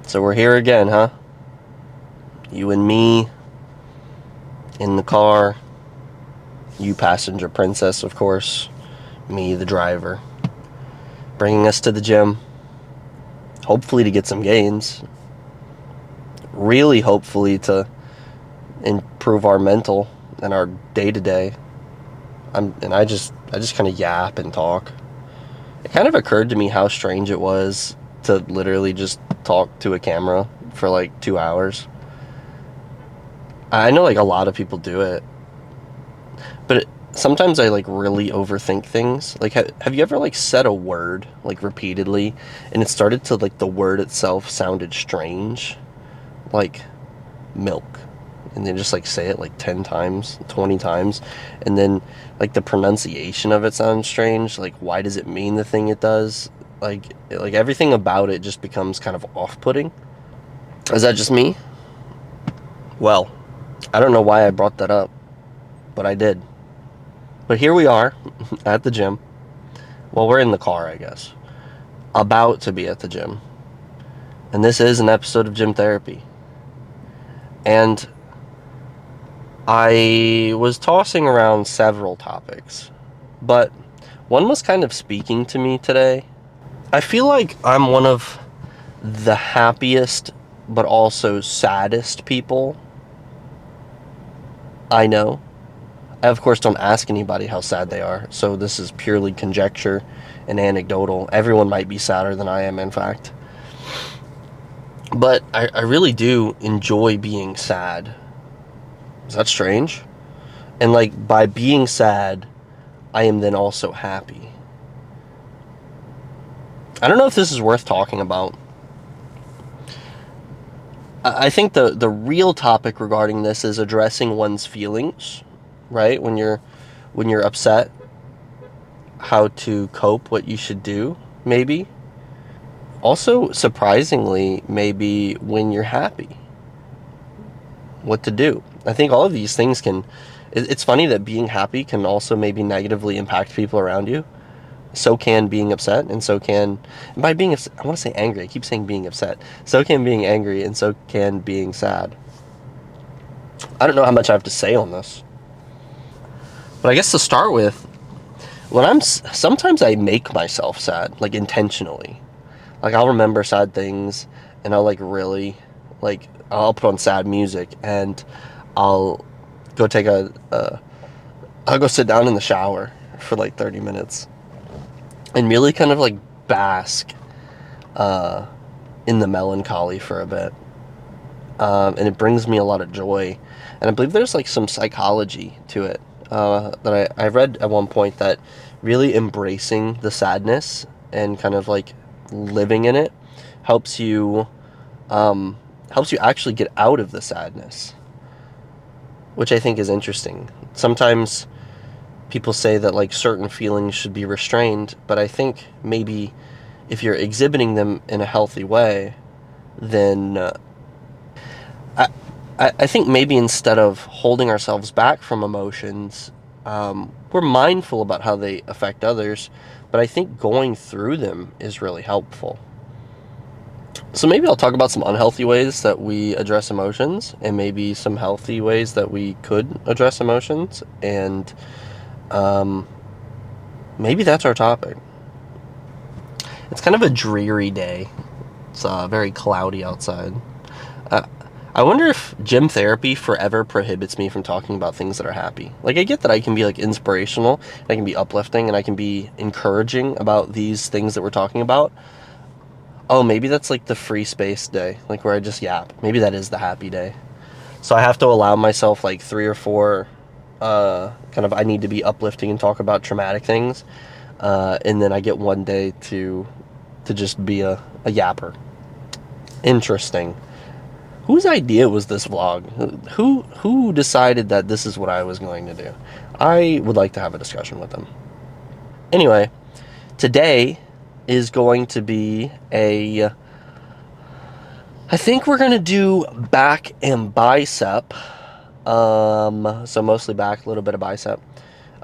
So we're here again, huh? You and me in the car. You passenger princess, of course. Me, the driver. Bringing us to the gym. Hopefully to get some gains. Really hopefully to improve our mental and our day-to-day. I just kind of yap and talk. It kind of occurred to me how strange it was to literally just talk to a camera for like 2 hours. I know like a lot of people do it, but sometimes I like really overthink things. Like, have you ever like said a word like repeatedly, and it started to like the word itself sounded strange, like milk, and then just like say it like 10 times, 20 times, and then like the pronunciation of it sounds strange. Like, why does it mean the thing it does? Like everything about it just becomes kind of off-putting. Is that just me? Well, I don't know why I brought that up, but I did. But here we are at the gym. Well, we're in the car, I guess. About to be at the gym. And this is an episode of Gym Therapy. And I was tossing around several topics, but one was kind of speaking to me today. I feel like I'm one of the happiest, but also saddest people I know. I, of course, don't ask anybody how sad they are, so this is purely conjecture and anecdotal. Everyone might be sadder than I am, in fact. But I really do enjoy being sad. Is that strange? And, like, by being sad, I am then also happy. I don't know if this is worth talking about. I think the real topic regarding this is addressing one's feelings, right? When you're upset, how to cope, what you should do, maybe. Also, surprisingly, maybe when you're happy, what to do. I think all of these things can. It's funny that being happy can also maybe negatively impact people around you. So can being upset, and so can. And by being upset, I want to say angry. I keep saying being upset. So can being angry, and so can being sad. I don't know how much I have to say on this, but I guess to start with, when sometimes I make myself sad, like intentionally. Like, I'll remember sad things, and I'll like really, like, I'll put on sad music, and I'll go take I'll go sit down in the shower for like 30 minutes and really kind of like bask uh, in the melancholy for a bit. And it brings me a lot of joy. And I believe there's like some psychology to it that I read at one point, that really embracing the sadness and kind of like living in it helps you helps you actually get out of the sadness, which I think is interesting. Sometimes people say that like certain feelings should be restrained, but I think maybe if you're exhibiting them in a healthy way, then I, I think maybe instead of holding ourselves back from emotions, we're mindful about how they affect others, but I think going through them is really helpful. So maybe I'll talk about some unhealthy ways that we address emotions, and maybe some healthy ways that we could address emotions, and um, maybe that's our topic. It's kind of a dreary day. It's very cloudy outside. Uh, I wonder if gym therapy forever prohibits me from talking about things that are happy. Like, I get that I can be like inspirational, I can be uplifting, and I can be encouraging about these things that we're talking about. Oh, maybe that's like the free space day, like where I just yap. Maybe that is the happy day. So I have to allow myself like three or four kind of, I need to be uplifting and talk about traumatic things. And then I get one day to just be a yapper. Interesting. Whose idea was this vlog? Who decided that this is what I was going to do? I would like to have a discussion with them. Anyway, today is going to be I think we're going to do back and bicep. So mostly back, a little bit of bicep.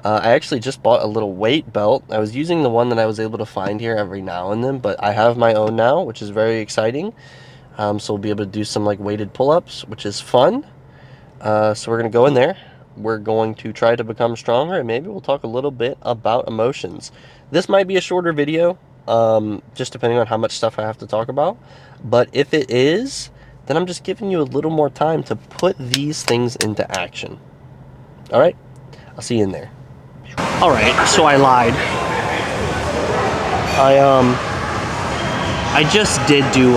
I actually just bought a little weight belt. I was using the one that I was able to find here every now and then, but I have my own now, which is very exciting. So we'll be able to do some like weighted pull-ups, which is fun. So we're going to go in there. We're going to try to become stronger, and maybe we'll talk a little bit about emotions. This might be a shorter video, just depending on how much stuff I have to talk about. But if it is, then I'm just giving you a little more time to put these things into action. All right? I'll see you in there. All right, so I lied. I just did do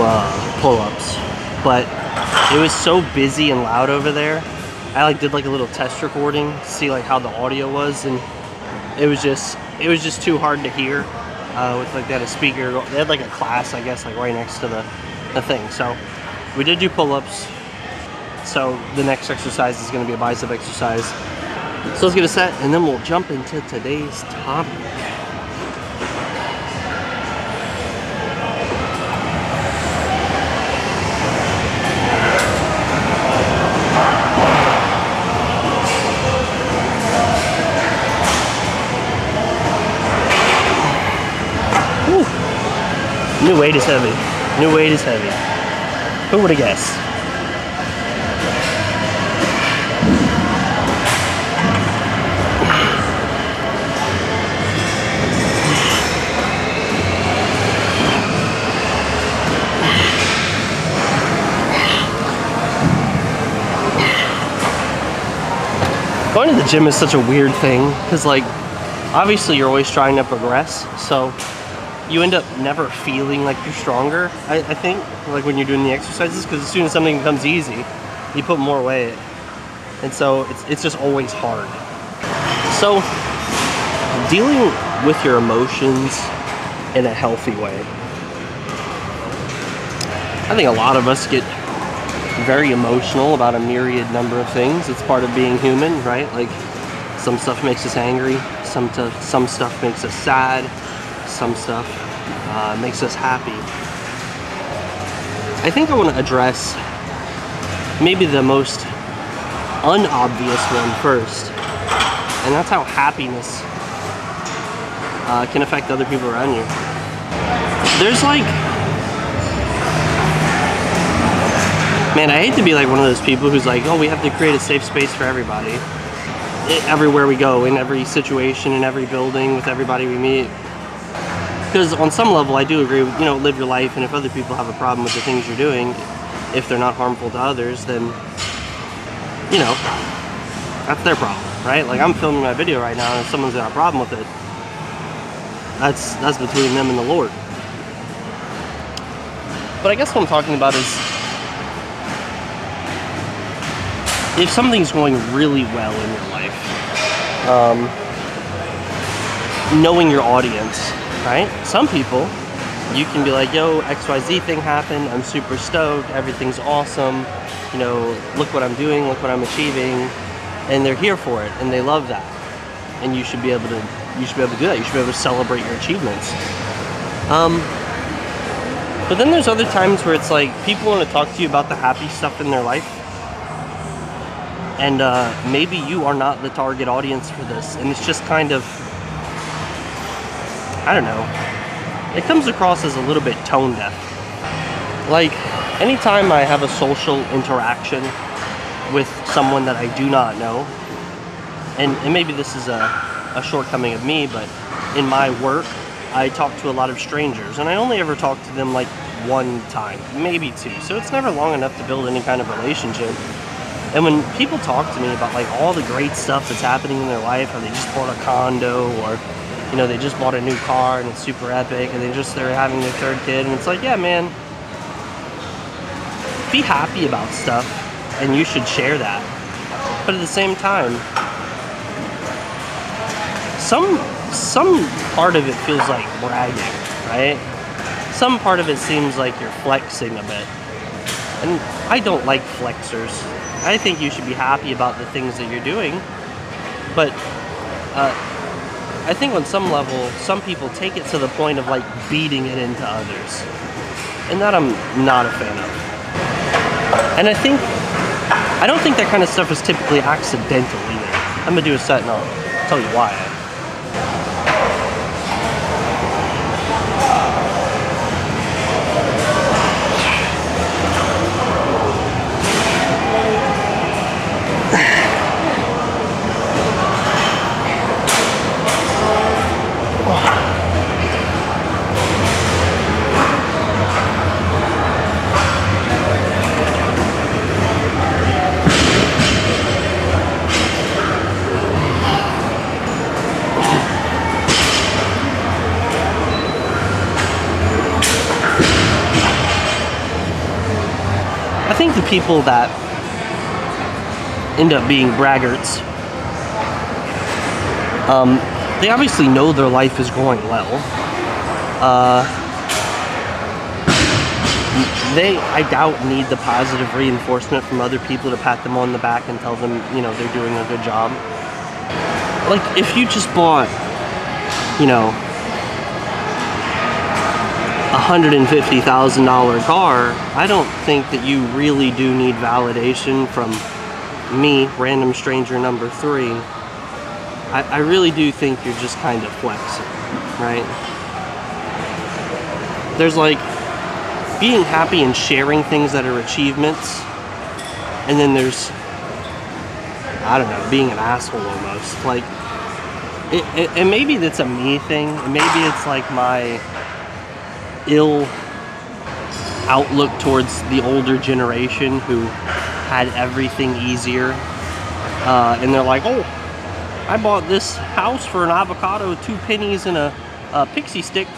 pull-ups, but it was so busy and loud over there. I did like a little test recording to see like how the audio was, and it was just too hard to hear. With like they had a speaker, they had like a class, I guess, like right next to the thing. So we did do pull-ups. So the next exercise is going to be a bicep exercise. So let's get a set, and then we'll jump into today's topic. Whew. New weight is heavy. New weight is heavy. Who would have guessed? Going to the gym is such a weird thing, because like, obviously you're always trying to progress, so you end up never feeling like you're stronger, I think, like when you're doing the exercises, because as soon as something becomes easy, you put more weight, and so it's just always hard. So, dealing with your emotions in a healthy way. I think a lot of us get very emotional about a myriad number of things. It's part of being human, right? Like, some stuff makes us angry, some stuff makes us sad, some stuff makes us happy. I think I want to address maybe the most unobvious one first, and that's how happiness can affect other people around you. There's like, man, I hate to be like one of those people who's like, oh, we have to create a safe space for everybody. Everywhere we go, in every situation, in every building, with everybody we meet. Because on some level, I do agree with, you know, live your life, and if other people have a problem with the things you're doing, if they're not harmful to others, then, you know, that's their problem, right? Like, I'm filming my video right now, and if someone's got a problem with it, that's between them and the Lord. But I guess what I'm talking about is, if something's going really well in your life, knowing your audience, right? Some people, you can be like, yo, XYZ thing happened, I'm super stoked, everything's awesome, you know, look what I'm doing, look what I'm achieving, and they're here for it, and they love that. And you should be able to do that. You should be able to celebrate your achievements. But then there's other times where it's like, people want to talk to you about the happy stuff in their life, and maybe you are not the target audience for this, and it's just kind of, I don't know, it comes across as a little bit tone deaf. Like, anytime I have a social interaction with someone that I do not know, and maybe this is a shortcoming of me, but in my work, I talk to a lot of strangers, and I only ever talk to them like one time, maybe two, so it's never long enough to build any kind of relationship. And when people talk to me about like all the great stuff that's happening in their life, how they just bought a condo, or, you know, they just bought a new car and it's super epic, and they're having their third kid, and it's like, yeah, man, be happy about stuff, and you should share that. But at the same time, some part of it feels like bragging, right? Some part of it seems like you're flexing a bit, and I don't like flexers. I think you should be happy about the things that you're doing, but I think on some level, some people take it to the point of like beating it into others, and that I'm not a fan of. And I don't think that kind of stuff is typically accidental either. I'm gonna do a set now. I'll tell you why. I think the people that end up being braggarts, they obviously know their life is going well. They, I doubt, need the positive reinforcement from other people to pat them on the back and tell them, you know, they're doing a good job. Like, if you just bought, you know, $150,000 car, I don't think that you really do need validation from me, random stranger number 3. I really do think you're just kind of flexing, right? There's like being happy and sharing things that are achievements, and then there's, I don't know, being an asshole almost. Like, and maybe that's a me thing, and maybe it's like my ill outlook towards the older generation who had everything easier, and they're like, oh, I bought this house for an avocado, 2 pennies, and a pixie stick,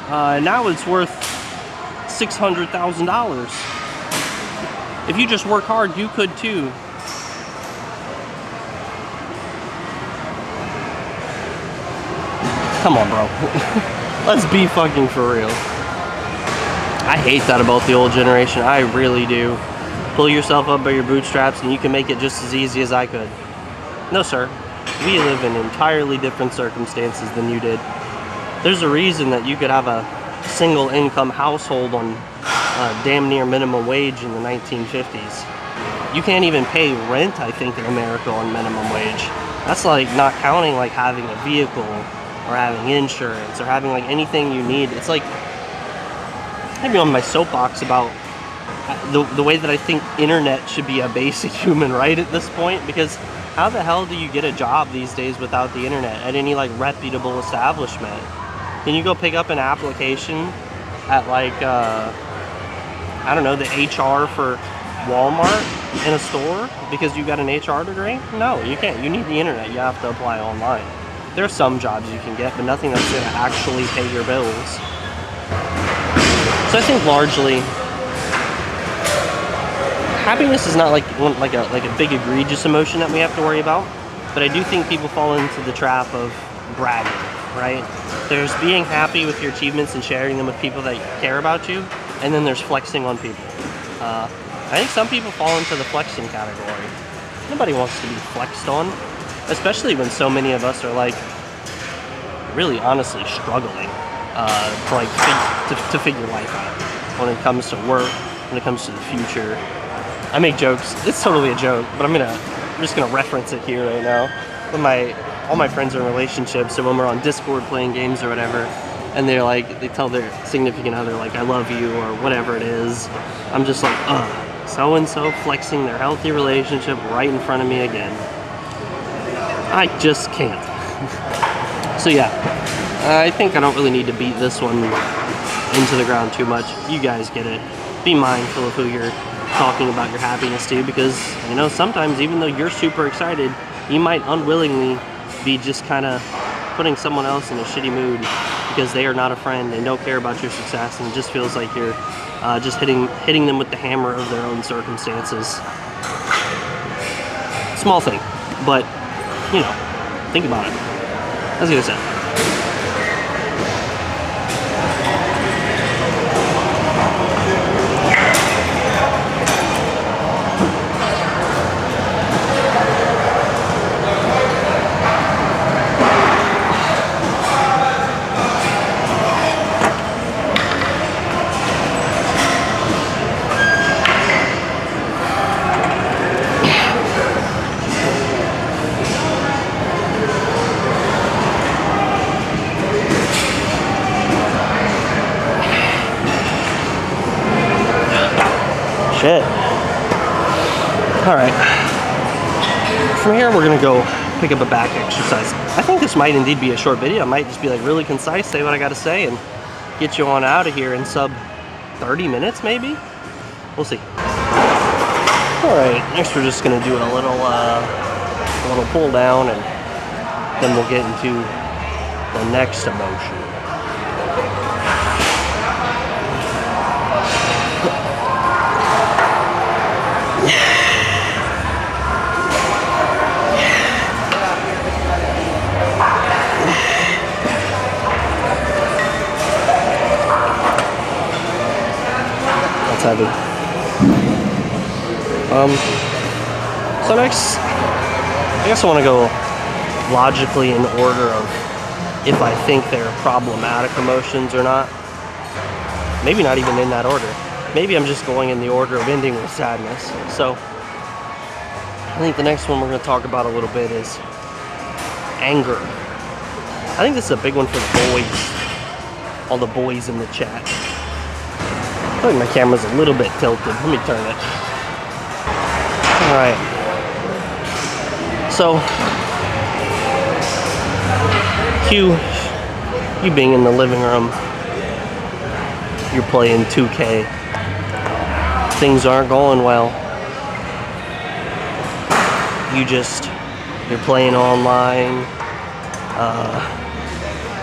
and now it's worth $600,000. If you just work hard, you could too. Come on, bro. Let's be fucking for real. I hate that about the old generation. I really do. Pull yourself up by your bootstraps and you can make it just as easy as I could. No, sir. We live in entirely different circumstances than you did. There's a reason that you could have a single income household on damn near minimum wage in the 1950s. You can't even pay rent, I think, in America on minimum wage. That's like not counting like having a vehicle or having insurance or having like anything you need. It's like, maybe on my soapbox about the way that I think internet should be a basic human right at this point, because how the hell do you get a job these days without the internet at any like reputable establishment? Can you go pick up an application at like, I don't know, the HR for Walmart in a store because you got an HR degree? No, you can't. You need the internet. You have to apply online. There are some jobs you can get, but nothing that's going to actually pay your bills. So I think largely, happiness is not like a big egregious emotion that we have to worry about, but I do think people fall into the trap of bragging, right? There's being happy with your achievements and sharing them with people that care about you, and then there's flexing on people. I think some people fall into the flexing category. Nobody wants to be flexed on, especially when so many of us are like really honestly struggling to figure life out when it comes to work, when it comes to the future. I make jokes. It's totally a joke, but I'm just gonna reference it here right now. When all my friends are in relationships, so when we're on Discord playing games or whatever, and they tell their significant other like I love you or whatever it is, I'm just like, so and so flexing their healthy relationship right in front of me again. I just can't. So yeah, I think I don't really need to beat this one into the ground too much. You guys get it. Be mindful of who you're talking about your happiness to, because, you know, sometimes even though you're super excited, you might unwillingly be just kind of putting someone else in a shitty mood because they are not a friend and don't care about your success, and it just feels like you're just hitting them with the hammer of their own circumstances. Small thing, but, you know, think about it. As I said. Shit. Alright. From here, we're gonna go pick up a back exercise. I think this might indeed be a short video. It might just be like really concise, say what I gotta say, and get you on out of here in sub 30 minutes, maybe? We'll see. Alright, next we're just gonna do a little pull down, and then we'll get into the next emotion. That's heavy. So next, I guess I want to go logically in order of if I think they're problematic emotions or not. Maybe not even in that order. Maybe I'm just going in the order of ending with sadness. So I think the next one we're going to talk about a little bit is anger. I think this is a big one for the boys. All the boys in the chat. I feel like my camera's a little bit tilted. Let me turn it. Alright. So, you being in the living room, you're playing 2K. Things aren't going well. You're playing online.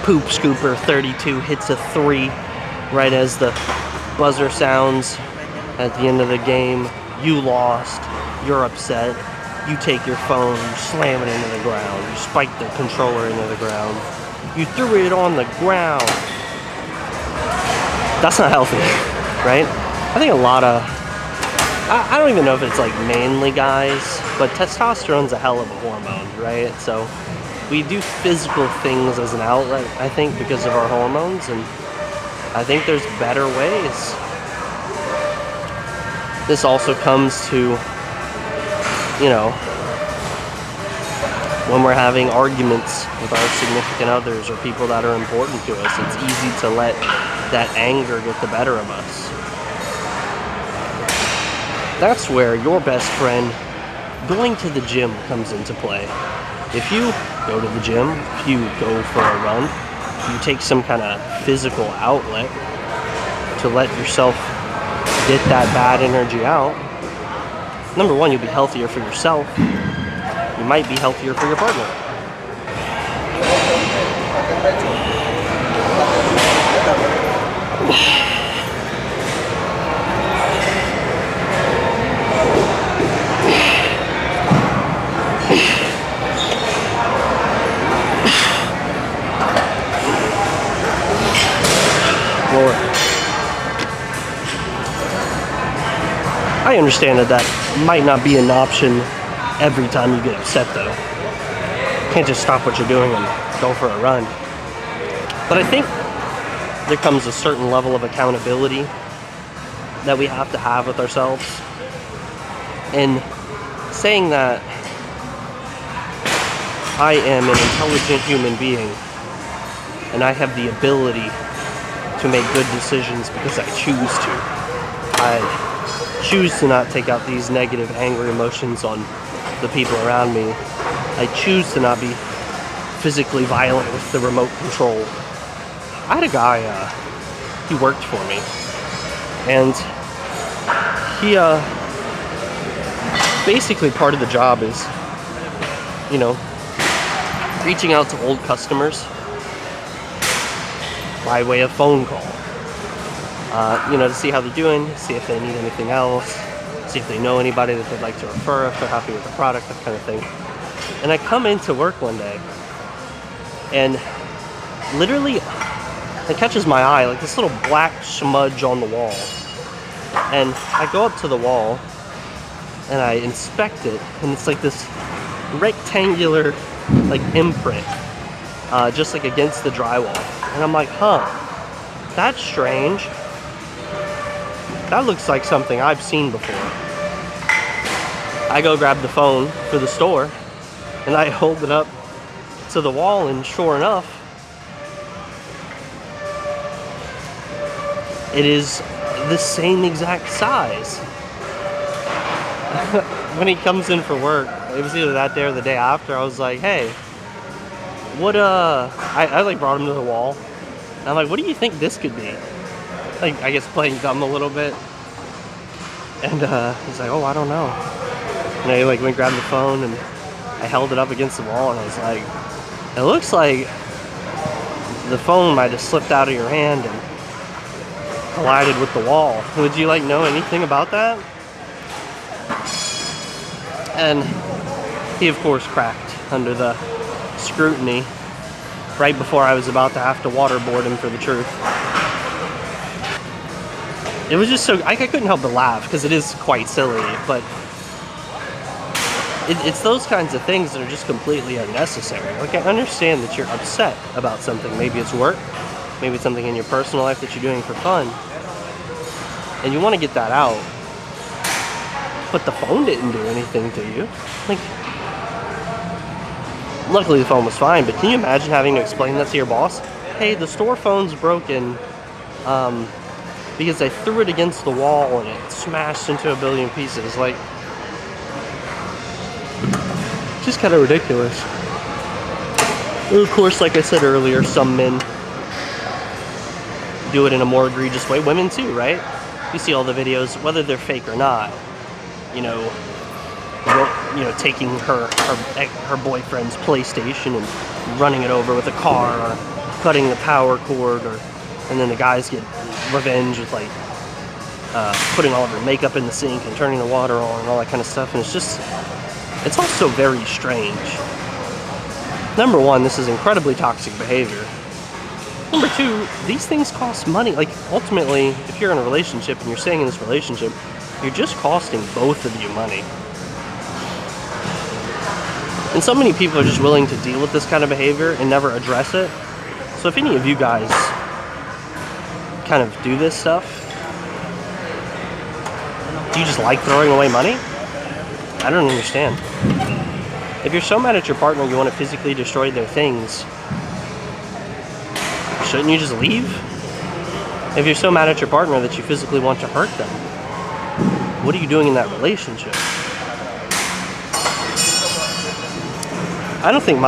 Poop Scooper 32 hits a 3 right as the buzzer sounds at the end of the game. You lost. You're upset. You take your phone, you slam it into the ground. You spike the controller into the ground. You threw it on the ground. That's not healthy, right? I think a lot of... I don't even know if it's like mainly guys, but testosterone's a hell of a hormone, right? So we do physical things as an outlet, I think, because of our hormones, and I think there's better ways. This also comes to, you know, when we're having arguments with our significant others or people that are important to us, it's easy to let that anger get the better of us. That's where your best friend going to the gym comes into play. If you go to the gym, if you go for a run, you take some kind of physical outlet to let yourself get that bad energy out. Number one, you'll be healthier for yourself. You might be healthier for your partner. Lord. I understand that might not be an option every time you get upset, though. You can't just stop what you're doing and go for a run. But I think there comes a certain level of accountability that we have to have with ourselves. And saying that I am an intelligent human being and I have the ability to make good decisions because I choose to. I choose to not take out these negative, angry emotions on the people around me. I choose to not be physically violent with the remote control. I had a guy, he worked for me, and he, basically part of the job is, you know, reaching out to old customers by way of phone call. You know, to see how they're doing, see if they need anything else, see if they know anybody that they'd like to refer, if they're happy with the product, that kind of thing. And I come into work one day, and literally, it catches my eye, like this little black smudge on the wall. And I go up to the wall, and I inspect it, and it's like this rectangular, like, imprint, just like against the drywall. And I'm like, huh, that's strange. That looks like something I've seen before. I go grab the phone for the store, and I hold it up to the wall, and sure enough, it is the same exact size. when he comes in for work, it was either that day or the day after, I was like, hey, what, I like brought him to the wall. And I'm like, what do you think this could be? Like, I guess playing dumb a little bit. And he's like, oh, I don't know. And I like went grabbed the phone and I held it up against the wall and I was like, it looks like the phone might have slipped out of your hand and collided with the wall. Would you like know anything about that? And he of course cracked under the scrutiny right before I was about to have to waterboard him for the truth. It was just so, I couldn't help but laugh because it is quite silly, but it's those kinds of things that are just completely unnecessary. Like, I understand that you're upset about something. Maybe it's work, maybe it's something in your personal life that you're doing for fun, and you want to get that out, but the phone didn't do anything to you. Like, luckily the phone was fine, but can you imagine having to explain that to your boss? Hey, the store phone's broken, because I threw it against the wall and it smashed into a billion pieces. Like, just kind of ridiculous. And of course, like I said earlier, some men do it in a more egregious way. Women too, right? You see all the videos, whether they're fake or not. You know, taking her boyfriend's PlayStation and running it over with a car, or cutting the power cord, and then the guys get revenge with like putting all of her makeup in the sink and turning the water on and all that kind of stuff. And it's also very strange. Number one, this is incredibly toxic behavior. Number two, these things cost money. Like, ultimately, if you're in a relationship and you're staying in this relationship, you're just costing both of you money. And so many people are just willing to deal with this kind of behavior and never address it. So if any of you guys kind of do this stuff, do you just like throwing away money? I don't understand. If you're so mad at your partner you want to physically destroy their things, shouldn't you just leave? If you're so mad at your partner that you physically want to hurt them, what are you doing in that relationship? I don't think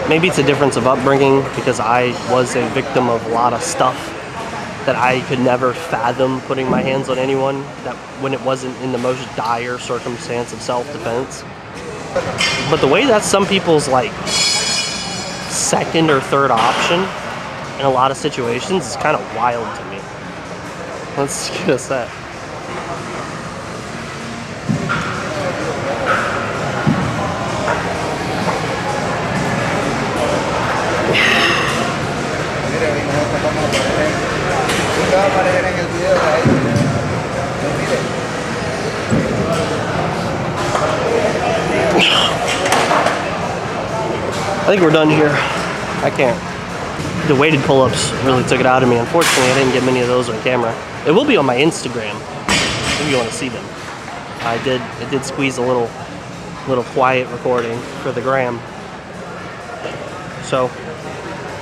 maybe it's a difference of upbringing, because I was a victim of a lot of stuff that I could never fathom putting my hands on anyone that when it wasn't in the most dire circumstance of self-defense. But the way that's some people's like second or third option in a lot of situations is kind of wild to me. Let's get a set. I think we're done here. I can't. The weighted pull-ups really took it out of me. Unfortunately, I didn't get many of those on camera. It will be on my Instagram if you want to see them. It did squeeze a little quiet recording for the gram. So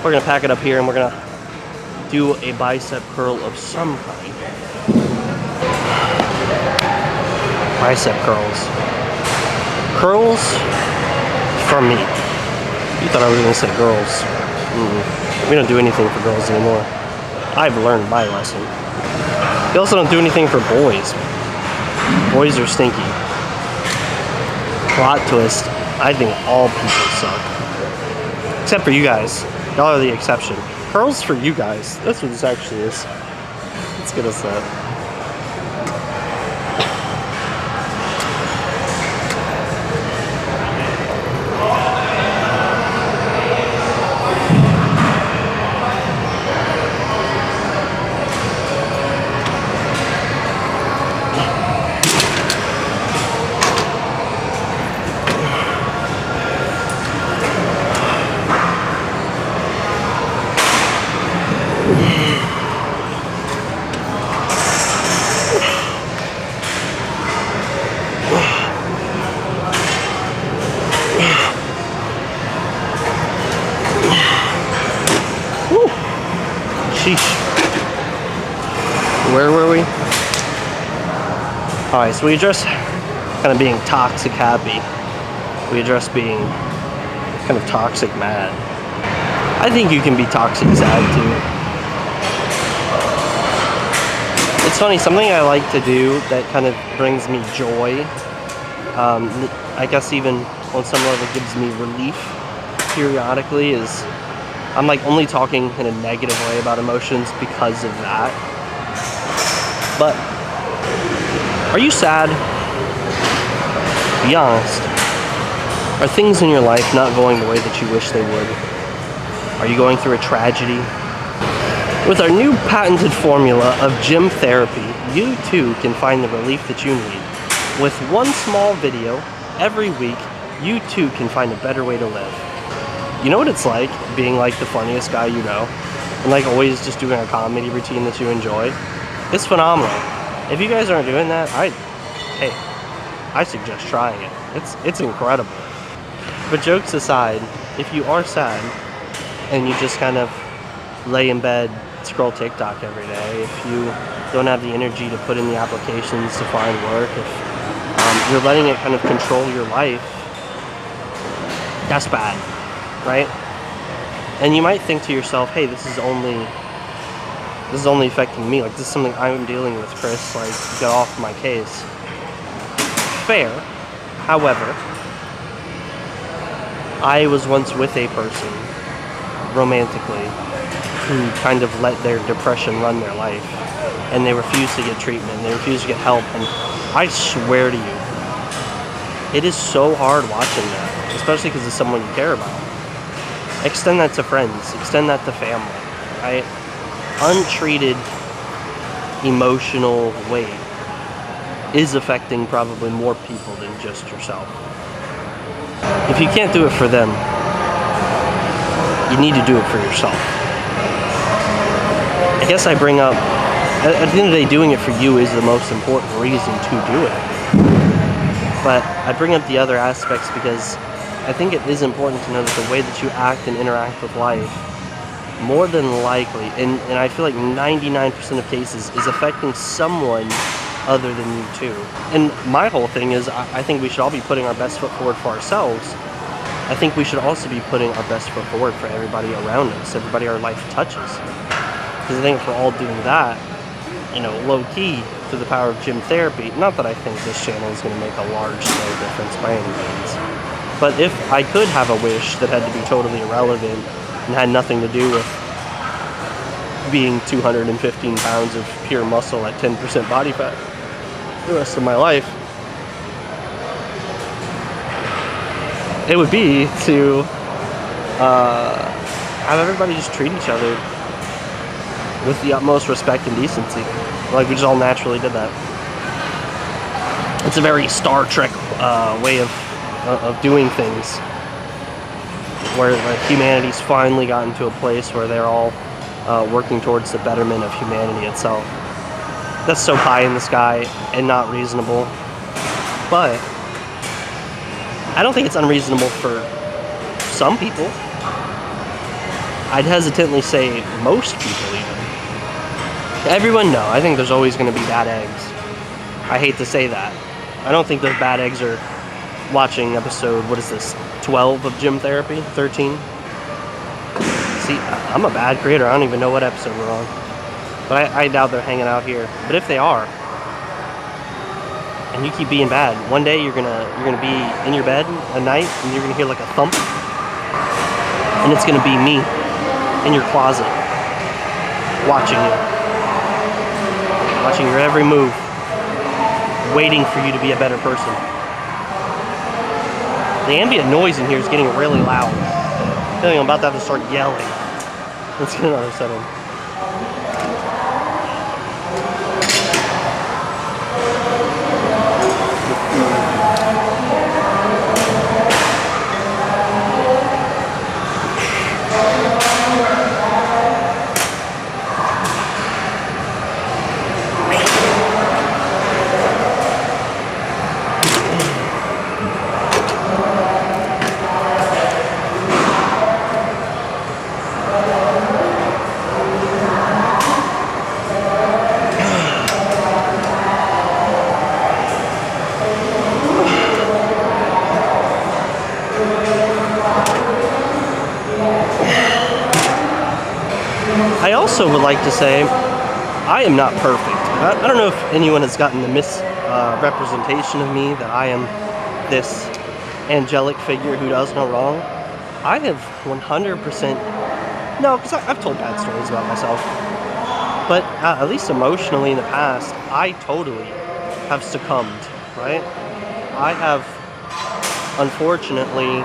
we're gonna pack it up here and we're gonna do a bicep curl of some kind. Bicep curls. Curls for me. You thought I was gonna say girls. We don't do anything for girls anymore. I've learned my lesson. We also don't do anything for boys. Boys are stinky. Plot twist. I think all people suck. Except for you guys. Y'all are the exception. Curls for you guys. That's what this actually is. Let's get us that. Sheesh. Where were we? Alright, so we address kind of being toxic happy. We address being kind of toxic mad. I think you can be toxic sad too. It's funny, something I like to do that kind of brings me joy, I guess even on some level gives me relief periodically, is I'm like only talking in a negative way about emotions because of that. But are you sad? Be honest. Are things in your life not going the way that you wish they would? Are you going through a tragedy? With our new patented formula of gym therapy, you too can find the relief that you need. With one small video every week, you too can find a better way to live. You know what it's like being like the funniest guy you know, and like always just doing a comedy routine that you enjoy? It's phenomenal. If you guys aren't doing that, I suggest trying it. It's incredible. But jokes aside, if you are sad and you just kind of lay in bed, scroll TikTok every day, if you don't have the energy to put in the applications to find work, if you're letting it kind of control your life, that's bad, right? And you might think to yourself, hey, this is only affecting me. Like, this is something I'm dealing with, Chris. Like, get off my case. Fair. However, I was once with a person, romantically, who kind of let their depression run their life, and they refused to get treatment, they refused to get help, and I swear to you, it is so hard watching that, especially because it's someone you care about. Extend that to friends, extend that to family, right? Untreated emotional weight is affecting probably more people than just yourself. If you can't do it for them, you need to do it for yourself. I guess I bring up, at the end of the day, doing it for you is the most important reason to do it. But I bring up the other aspects because I think it is important to know that the way that you act and interact with life, more than likely, and I feel like 99% of cases, is affecting someone other than you too. And my whole thing is, I think we should all be putting our best foot forward for ourselves. I think we should also be putting our best foot forward for everybody around us, everybody our life touches. Because I think if we're all doing that, low key, through the power of gym therapy, not that I think this channel is going to make a large-scale difference by any means, but if I could have a wish that had to be totally irrelevant and had nothing to do with being 215 pounds of pure muscle at 10% body fat the rest of my life, it would be to have everybody just treat each other with the utmost respect and decency. Like we just all naturally did that. It's a very Star Trek way of doing things, where humanity's finally gotten to a place where they're all working towards the betterment of humanity itself. That's so pie in the sky and not reasonable, but I don't think it's unreasonable for some people. I'd hesitantly say most people even. Everyone, no. I think there's always going to be bad eggs. I hate to say that. I don't think those bad eggs are watching episode, 12 of gym therapy? 13? See, I'm a bad creator. I don't even know what episode we're on. But I doubt they're hanging out here. But if they are, and you keep being bad, one day you're gonna be in your bed at night and you're gonna hear like a thump, and it's gonna be me in your closet watching your every move, waiting for you to be a better person. The ambient noise in here is getting really loud. I feel like I'm about to have to start yelling. Let's get another set in. also would like to say I am not perfect. I don't know if anyone has gotten the misrepresentation of me that I am this angelic figure who does no wrong. I have 100%, no, because I've told bad stories about myself, but at least emotionally in the past, I totally have succumbed, right? I have, unfortunately,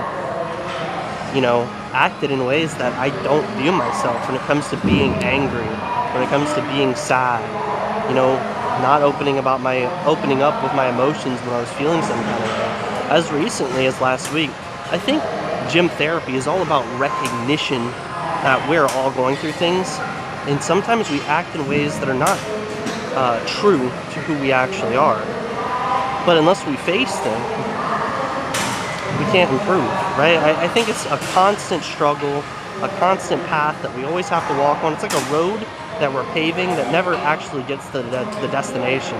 acted in ways that I don't view myself when it comes to being angry, when it comes to being sad, not opening up with my emotions when I was feeling some kind of way. As recently as last week, I think gym therapy is all about recognition that we're all going through things, and sometimes we act in ways that are not true to who we actually are. But unless we face them, we can't improve, right? I think it's a constant struggle, a constant path that we always have to walk on. It's like a road that we're paving that never actually gets to the destination.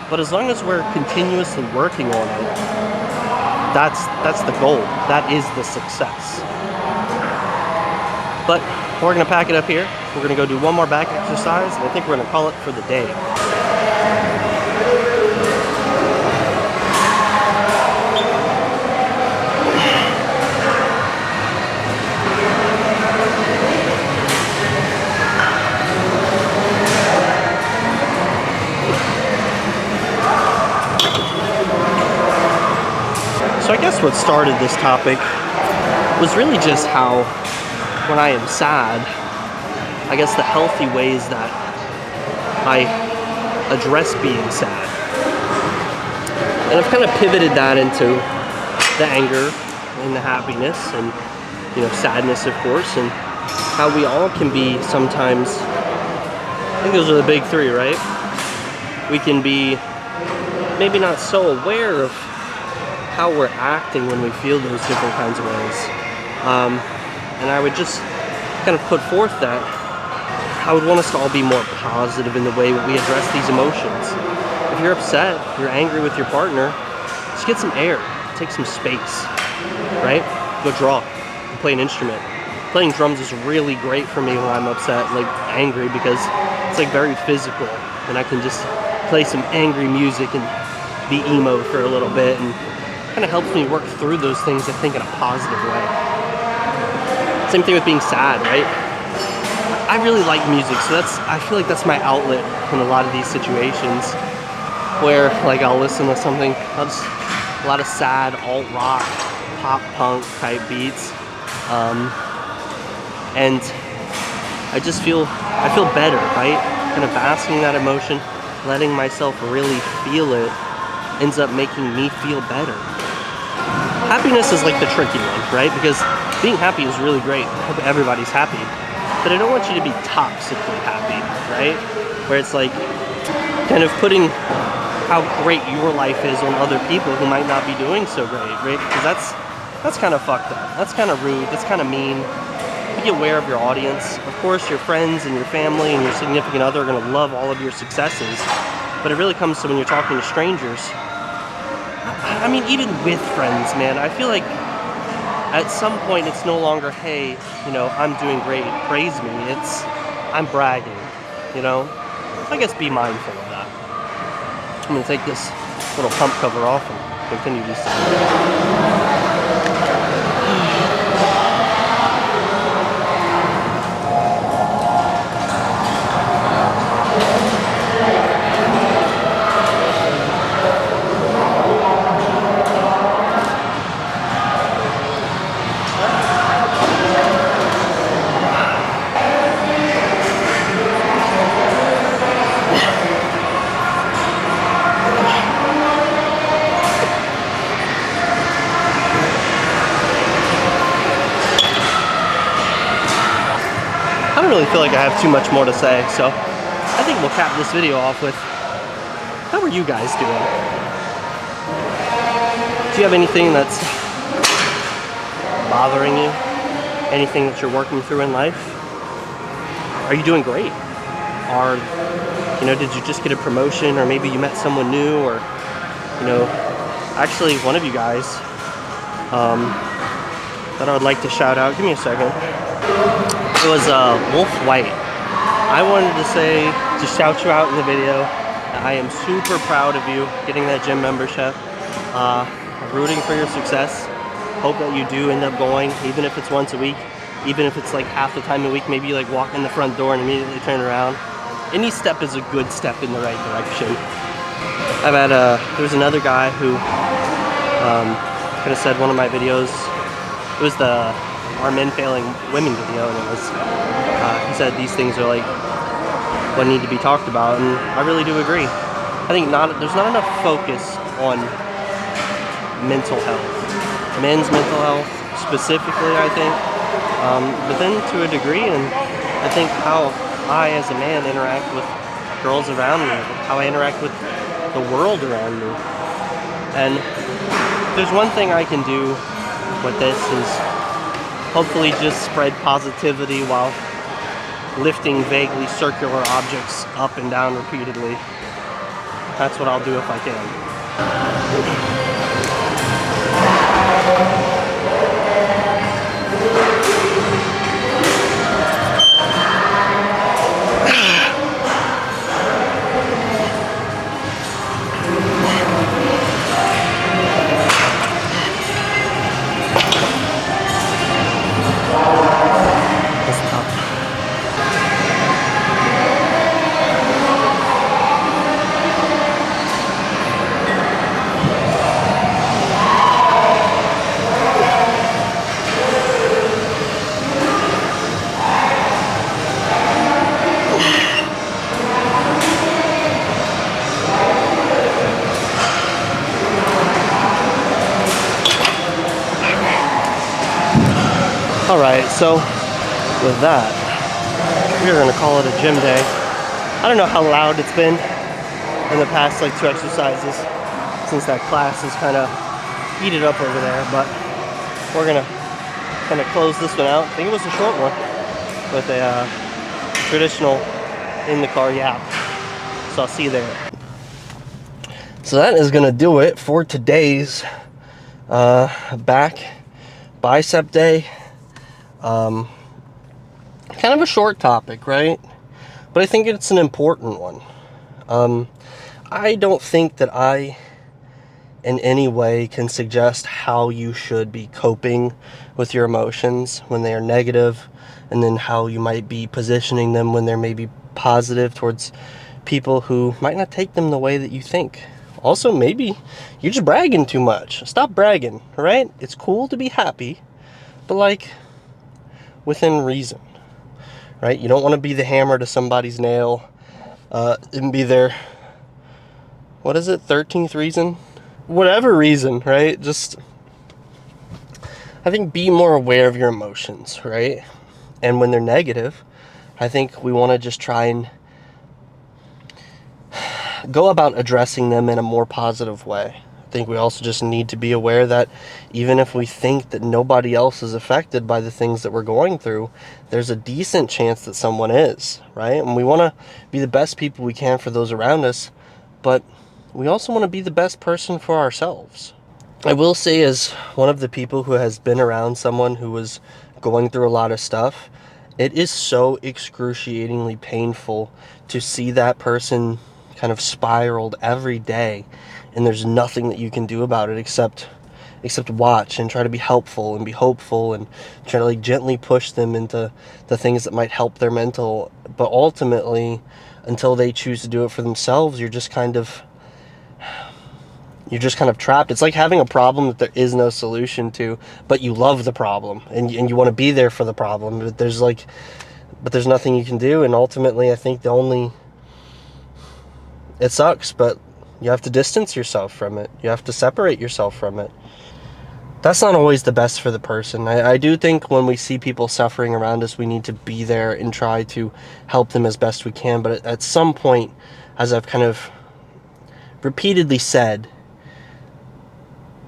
But as long as we're continuously working on it, that's the goal. That is the success. But we're gonna pack it up here. We're gonna go do one more back exercise, and I think we're gonna call it for the day. So I guess what started this topic was really just how, when I am sad, I guess the healthy ways that I address being sad. And I've kind of pivoted that into the anger and the happiness and, sadness, of course, and how we all can be sometimes, I think those are the big three, right? We can be maybe not so aware of how we're acting when we feel those different kinds of ways. And I would just kind of put forth that I would want us to all be more positive in the way we address these emotions. If you're upset, you're angry with your partner, just get some air, take some space, right? Go draw, go play an instrument. Playing drums is really great for me when I'm upset, like angry, because it's like very physical, and I can just play some angry music and be emo for a little bit, and kind of helps me work through those things, I think, in a positive way. Same thing with being sad, right? I really like music, so I feel like that's my outlet in a lot of these situations, where like I'll listen to something, a lot of sad alt rock, pop punk type beats, and I feel better, right? Kind of basking that emotion, letting myself really feel it, ends up making me feel better. Happiness is like the tricky one, right? Because being happy is really great. I hope everybody's happy. But I don't want you to be toxically happy, right? Where it's like kind of putting how great your life is on other people who might not be doing so great, right? Because that's kind of fucked up. That's kind of rude. That's kind of mean. Be aware of your audience. Of course, your friends and your family and your significant other are going to love all of your successes. But it really comes to when you're talking to strangers. I mean, even with friends, man, I feel like at some point it's no longer, hey, I'm doing great, praise me. It's, I'm bragging, I guess be mindful of that. I'm going to take this little pump cover off and continue this. I don't really feel like I have too much more to say, so I think we'll cap this video off with, how are you guys doing? Do you have anything that's bothering you? Anything that you're working through in life? Are you doing great? Or, did you just get a promotion, or maybe you met someone new, or, actually one of you guys that I would like to shout out. Give me a second. It was Wolf White. I wanted to say, to shout you out in the video, I am super proud of you getting that gym membership. Rooting for your success. Hope that you do end up going, even if it's once a week, even if it's like half the time a week. Maybe you like walk in the front door and immediately turn around. Any step is a good step in the right direction. I've had there's another guy who kind of said one of my videos. It was the "Are Men Failing Women" video, and it was he said these things are like what need to be talked about, and I really do agree. I think there's not enough focus on mental health, men's mental health specifically, I think, but then to a degree, and I think how I as a man interact with girls around me, how I interact with the world around me. And there's one thing I can do with this is hopefully just spread positivity while lifting vaguely circular objects up and down repeatedly. That's what I'll do if I can. Alright, so with that, we're going to call it a gym day. I don't know how loud it's been in the past like 2 exercises since that class is kind of heated up over there, but we're going to kind of close this one out. I think it was a short one with a traditional in the car yap. So I'll see you there. So that is going to do it for today's back bicep day. Kind of a short topic, right? But I think it's an important one. I don't think that I in any way can suggest how you should be coping with your emotions when they are negative, and then how you might be positioning them when they're maybe positive towards people who might not take them the way that you think. Also, maybe you're just bragging too much. Stop bragging, right? It's cool to be happy, but like within reason, right? You don't want to be the hammer to somebody's nail and be their, what is it, 13th reason? Whatever reason, right? Just, I think, be more aware of your emotions, right? And when they're negative, I think we want to just try and go about addressing them in a more positive way. I think we also just need to be aware that even if we think that nobody else is affected by the things that we're going through, there's a decent chance that someone is, right? And we want to be the best people we can for those around us, but we also want to be the best person for ourselves. I will say, as one of the people who has been around someone who was going through a lot of stuff, it is so excruciatingly painful to see that person kind of spiraled every day, and there's nothing that you can do about it except watch and try to be helpful and be hopeful and try to like gently push them into the things that might help their mental. But ultimately, until they choose to do it for themselves, you're just kind of trapped. It's like having a problem that there is no solution to, but you love the problem and you want to be there for the problem, but there's nothing you can do. And ultimately, I think it sucks, but you have to distance yourself from it. You have to separate yourself from it. That's not always the best for the person. I do think when we see people suffering around us, we need to be there and try to help them as best we can. But at some point, as I've kind of repeatedly said,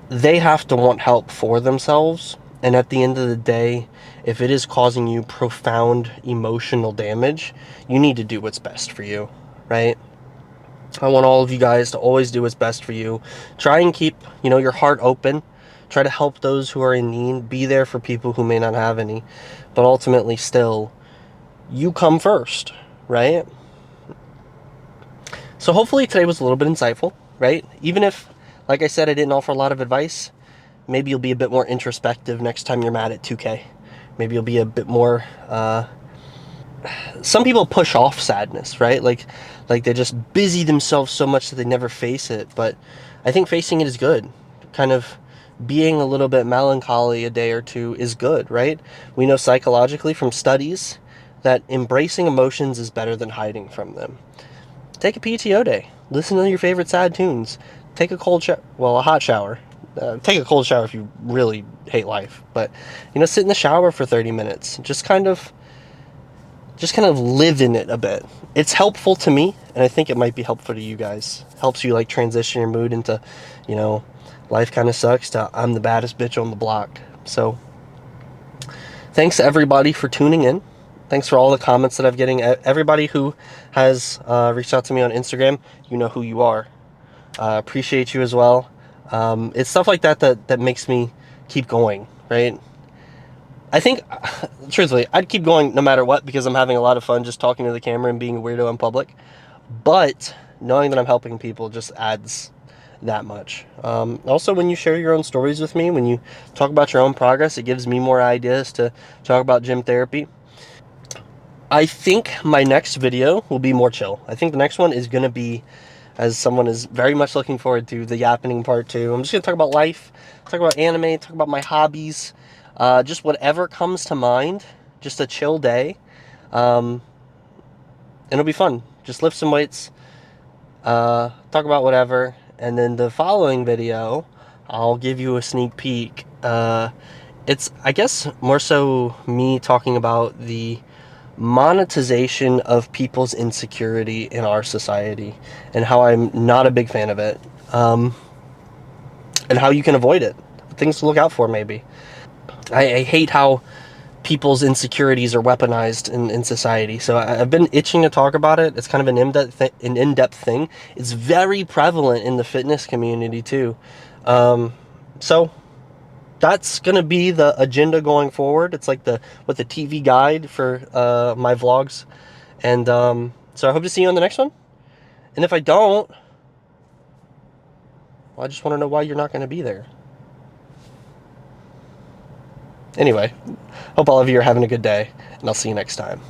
they have to want help for themselves. And at the end of the day, if it is causing you profound emotional damage, you need to do what's best for you, right? I want all of you guys to always do what's best for you. Try and keep, your heart open. Try to help those who are in need. Be there for people who may not have any. But ultimately, still, you come first, right? So hopefully today was a little bit insightful, right? Even if, like I said, I didn't offer a lot of advice, maybe you'll be a bit more introspective next time you're mad at 2K. Maybe you'll be a bit more. Some people push off sadness, right? Like they just busy themselves so much that they never face it. But I think facing it is good. Kind of being a little bit melancholy a day or two is good, right? We know psychologically from studies that embracing emotions is better than hiding from them. Take a PTO day. Listen to your favorite sad tunes. Take a cold shower. Well, a hot shower. Take a cold shower if you really hate life. But sit in the shower for 30 minutes. Just kind of live in it a bit. It's helpful to me, and I think it might be helpful to you guys. Helps you like transition your mood into, you know, life kind of sucks to I'm the baddest bitch on the block. So thanks to everybody for tuning in. Thanks for all the comments that I'm getting. Everybody who has reached out to me on Instagram, you know who you are. Appreciate you as well. It's stuff like that makes me keep going, right? I think, truthfully, I'd keep going no matter what because I'm having a lot of fun just talking to the camera and being a weirdo in public. But knowing that I'm helping people just adds that much. Also, when you share your own stories with me, when you talk about your own progress, it gives me more ideas to talk about gym therapy. I think my next video will be more chill. I think the next one is going to be, as someone is very much looking forward to, the yappening part two. I'm just going to talk about life, talk about anime, talk about my hobbies, just whatever comes to mind. Just a chill day. And it'll be fun. Just lift some weights, talk about whatever. And then the following video, I'll give you a sneak peek. It's, I guess, more so me talking about the monetization of people's insecurity in our society and how I'm not a big fan of it, and how you can avoid it. Things to look out for, maybe. I hate how people's insecurities are weaponized in society. So I've been itching to talk about it. It's kind of an in-depth thing. It's very prevalent in the fitness community too. So that's gonna be the agenda going forward. It's like the TV guide for my vlogs. And so I hope to see you on the next one. And if I don't, well, I just want to know why you're not going to be there. Anyway, hope all of you are having a good day, and I'll see you next time.